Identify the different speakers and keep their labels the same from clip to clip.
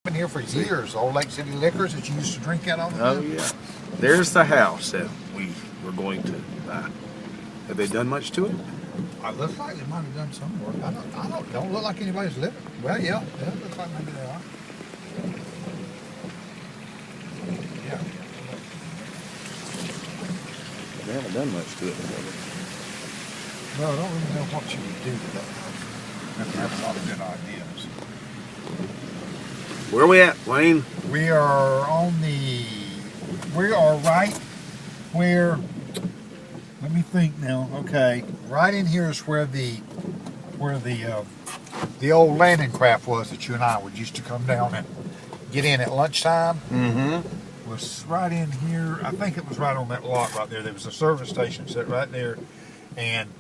Speaker 1: been here for years. Old Lake City Liquors that you used to drink out all the time.
Speaker 2: Oh yeah. There's the house that we were going to buy. Have they done much to it?
Speaker 1: It looks like they might have done some work. Don't look like anybody's living. Well, yeah, it looks like maybe they are. Yeah.
Speaker 2: They haven't done much to it.
Speaker 1: Well, I don't really know what you would do with that house. I have a lot of good ideas.
Speaker 2: Where are we at, Wayne?
Speaker 1: We are right where, let me think now, okay, right in here is where the old landing craft was that you and I would used to come down and get in at lunchtime.
Speaker 2: Mm-hmm.
Speaker 1: Was right in here. I think it was right on that lot right there. There was a service station set right there, and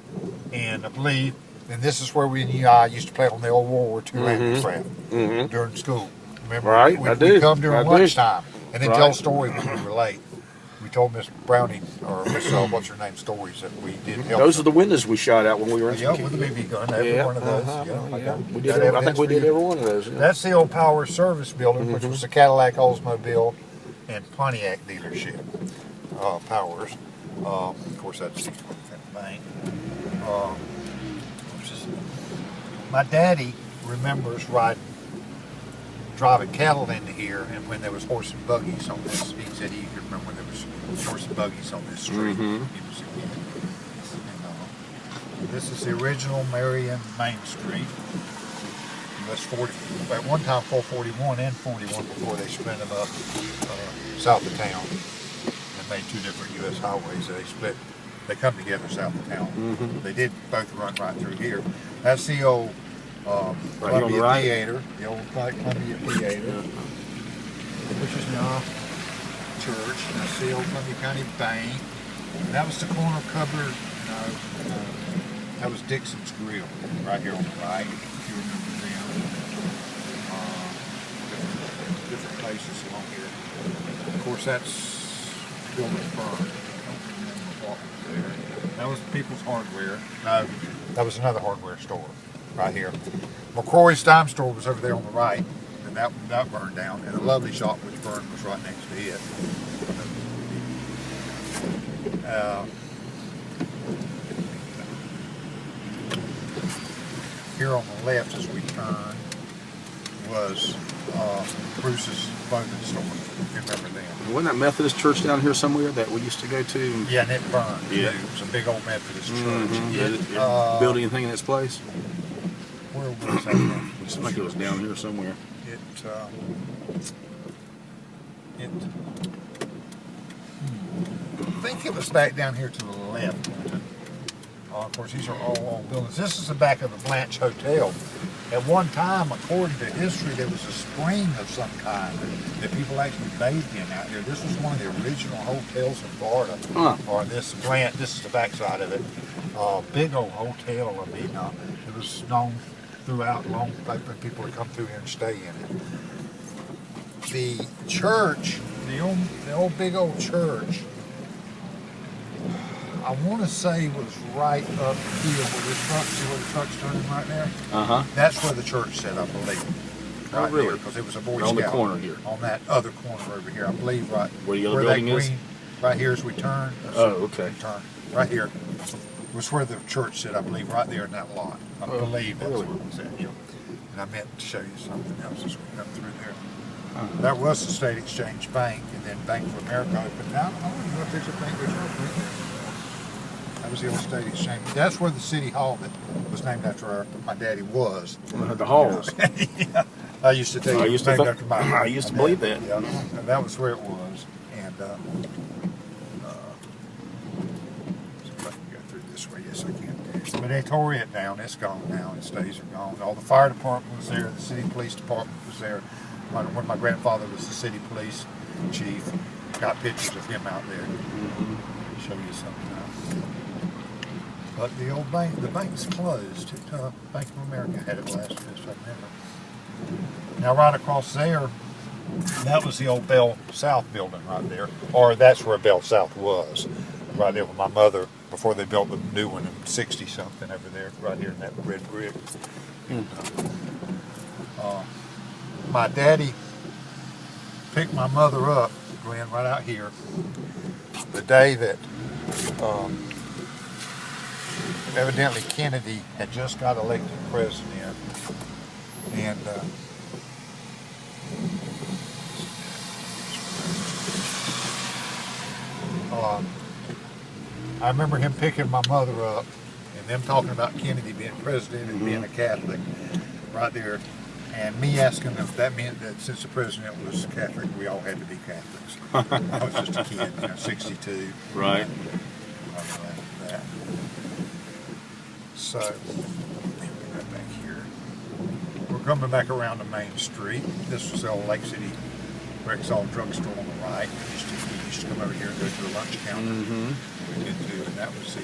Speaker 1: I believe, and this is where we and I used to play on the old World War II landing craft during school. Remember?
Speaker 2: Right, I do.
Speaker 1: We'd come during lunchtime and then tell a
Speaker 2: Right.
Speaker 1: story when we were late. We told Miss Browning, or Miss, what's her name, stories that we did help.
Speaker 2: Those are the windows we shot out when we were in
Speaker 1: Yeah, with the BB gun, every one of those.
Speaker 2: Yeah. We
Speaker 1: Got
Speaker 2: did. I think
Speaker 1: evidence
Speaker 2: we
Speaker 1: for
Speaker 2: did
Speaker 1: you.
Speaker 2: every one of those. Yeah.
Speaker 1: That's the old Power Service Building, which was the Cadillac, Oldsmobile, and Pontiac dealership. Powers. Of course, that's the bank. My daddy remembers driving cattle into here, and when there was horse and buggies on this, he said he could remember when there was horse and buggies on this street. He was a kid. And, this is the original Marion Main Street. That's 40. At one time, 441 and 41 before they split them up south of town and made two different U.S. highways. They come together south of town. They did both run right through here. That's the old Columbia Theater, the old Columbia Theater, which is now church. That's the old Columbia County Bank. And that was the corner cupboard. That was Dixon's Grill right here on the right. If you remember them. Different places along here. Of course, that's Gilbert Burn. I don't remember what was there. That was People's Hardware. No, that was another hardware store right here. McCrory's Dime Store was over there on the right, and that burned down. And the Lovely Shop, which burned, was right next to it. Here on the left as we turn was Bruce's clothing store, if you remember them.
Speaker 2: Wasn't that Methodist church down here somewhere that we used to go to?
Speaker 1: Yeah, and it burned.
Speaker 2: Yeah.
Speaker 1: Too. It was a big old Methodist church.
Speaker 2: Did it build anything in its place?
Speaker 1: Where was that? Now?
Speaker 2: It seemed like it was down here somewhere.
Speaker 1: I think it was back down here to the left. Of course, these are all old buildings. This is the back of the Blanche Hotel. At one time, according to history, there was a spring of some kind that people actually bathed in out here. This was one of the original hotels in Florida. Or this is the backside of it. Big old hotel. I mean, it was known throughout long for people to come through here and stay in it. The church, the old big old church, I want to say was right up here where the truck's turning right there. That's where the church set up, I believe. Right
Speaker 2: really?
Speaker 1: Because it was a Boy
Speaker 2: On the
Speaker 1: Scout
Speaker 2: corner here.
Speaker 1: On that other corner over here, I believe, right
Speaker 2: Where the other
Speaker 1: that
Speaker 2: building is?
Speaker 1: green, right here as we turn.
Speaker 2: Okay.
Speaker 1: Turn right here was where the church set, I believe, right there in that lot. I believe that's
Speaker 2: really?
Speaker 1: where it was at. Yeah. And I meant to show you something else as we come through there. That was the State Exchange Bank, and then Bank of America opened. Now, I don't know if there's a bank right there. That was the old State Exchange. That's where the city hall that was named after my daddy was.
Speaker 2: The halls.
Speaker 1: Yeah. I used to tell you.
Speaker 2: I used to believe that.
Speaker 1: Yeah, and that was where it was. And so if I can go through this way, yes, I can. But they tore it down. It's gone now. Its days are gone. All the fire department was there. The city police department was there. When my grandfather was the city police chief, got pictures of him out there. Show you something now. But the old bank, the bank's closed. Bank of America had it last year, so I remember. Now right across there, that was the old Bell South building right there. Or that's where Bell South was. Right there with my mother, before they built the new one in 60-something over there, right here in that red brick. My daddy picked my mother up, Glenn, right out here, the day that evidently Kennedy had just got elected president, and I remember him picking my mother up and them talking about Kennedy being president and being a Catholic right there, and me asking if that meant that since the president was Catholic, we all had to be Catholics. I was just a kid, 62.
Speaker 2: Right.
Speaker 1: That. So, let me go back here. We're coming back around the main street. This was the old Lake City Rexall drugstore on the right. We used to come over here and go to the lunch counter. We did too, and that was the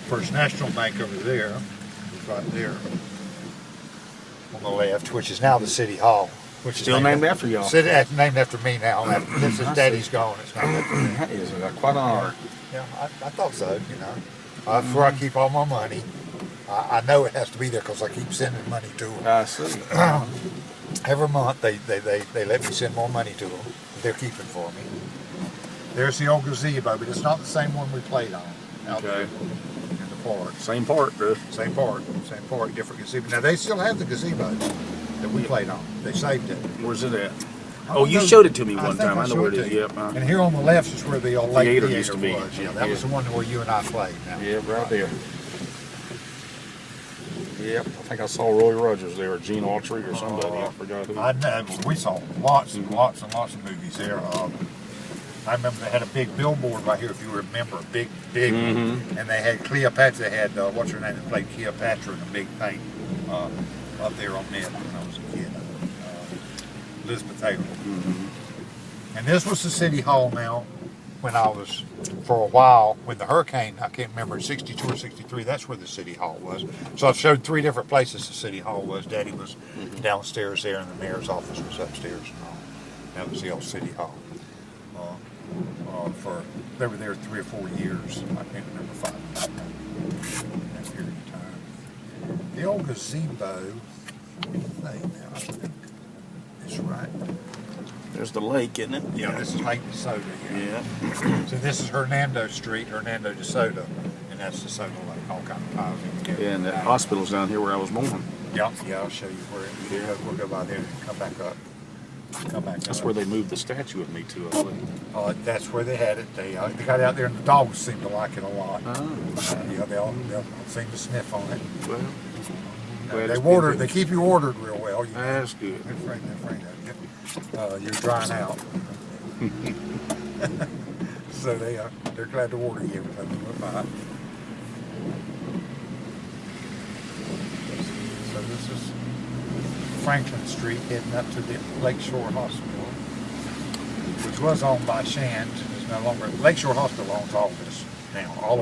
Speaker 1: First National Bank over there. It was right there on the left, which is now the City Hall. Which
Speaker 2: Still
Speaker 1: is
Speaker 2: named after y'all.
Speaker 1: Named after me now. This is Daddy's gone. It's named after me.
Speaker 2: That is quite an honor.
Speaker 1: Yeah, I thought so, That's where I keep all my money. I know it has to be there because I keep sending money to them.
Speaker 2: I see.
Speaker 1: Every month they let me send more money to them. They're keeping for me. There's the old gazebo, but it's not the same one we played on out there in the park.
Speaker 2: Same part, bro.
Speaker 1: Same park, different gazebo. Now they still have the gazebo that we played on. They saved it.
Speaker 2: Where's it at? Oh, you showed it to me one time. I know where it is.
Speaker 1: You.
Speaker 2: Yep.
Speaker 1: And here on the left is where the old Lake
Speaker 2: Theater
Speaker 1: Theater
Speaker 2: used to be.
Speaker 1: was. Yeah, that was the one where you and I played. Now.
Speaker 2: Yeah, right there. Yep, I think I saw Roy Rogers there, or Gene Autry, or somebody. I forgot who.
Speaker 1: I know. We saw lots and lots and lots of movies there. I remember they had a big billboard right here, if you remember, a big one. And they had Cleopatra. They had what's her name that played Cleopatra in a big thing up there on net when I was a kid. Elizabeth Taylor. And this was the City Hall now. When I was, for a while, when the hurricane, I can't remember, 62 or 63, that's where the City Hall was. So I've showed 3 different places the City Hall was. Daddy was downstairs there, and the mayor's office was upstairs and all. That was the old City Hall. They were there 3 or 4 years. I can't remember 5 years in that period of time. The old gazebo, thing now, I think it's right.
Speaker 2: There's the lake, isn't it?
Speaker 1: Yeah, this is Lake DeSoto here.
Speaker 2: Yeah.
Speaker 1: So this is Hernando Street, Hernando DeSoto, and that's DeSoto Lake, all kind of piles in together.
Speaker 2: Yeah, and that hospital's down here where I was born.
Speaker 1: Yeah, I'll show you where it is. We'll go by there and come back up.
Speaker 2: That's where they moved the statue of me to, I believe.
Speaker 1: That's where they had it. They got out there, and the dogs seem to like it a lot. Yeah, they'll seem to sniff on it.
Speaker 2: Well,
Speaker 1: they keep you ordered real well.
Speaker 2: That's good.
Speaker 1: They're afraid of you. You're drying out. So they're glad to order you every time you go by. So this is Franklin Street heading up to the Lakeshore Hospital, which was owned by Shands. It's no longer. Lakeshore Hospital owns all this now, all the way